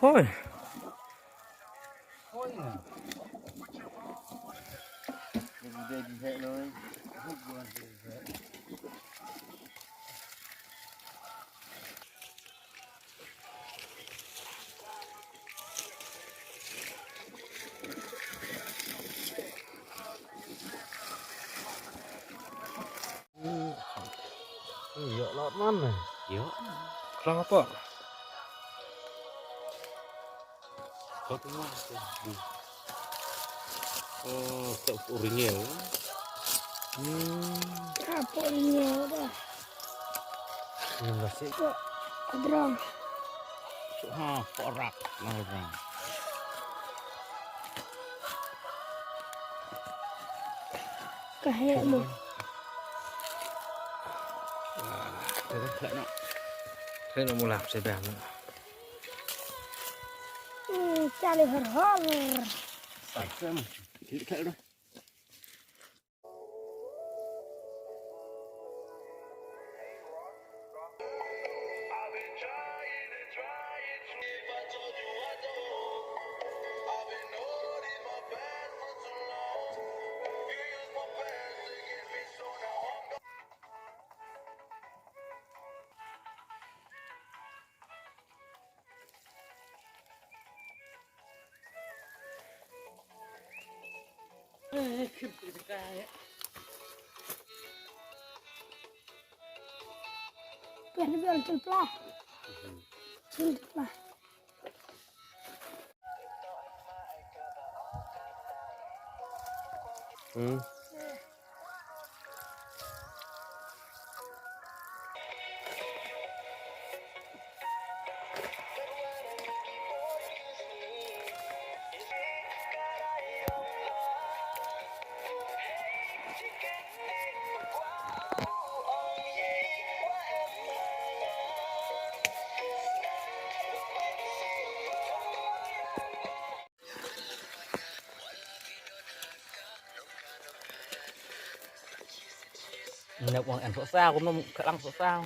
Thôi. Iya, laut mana? Iya, Kerang apa? kau tengok tu. Oh, tak uringnya. Apa ini udah? Enggak sih. Kok adrong? Ha, porak orang. Kayak lu. Tak nak. Saya nak mulai sedang. Cari hor-hor. Tak sama. Kita kat dah. Biar celplah. Celplah. Nạp bằng ảnh số sao cũng nó khả năng số sao.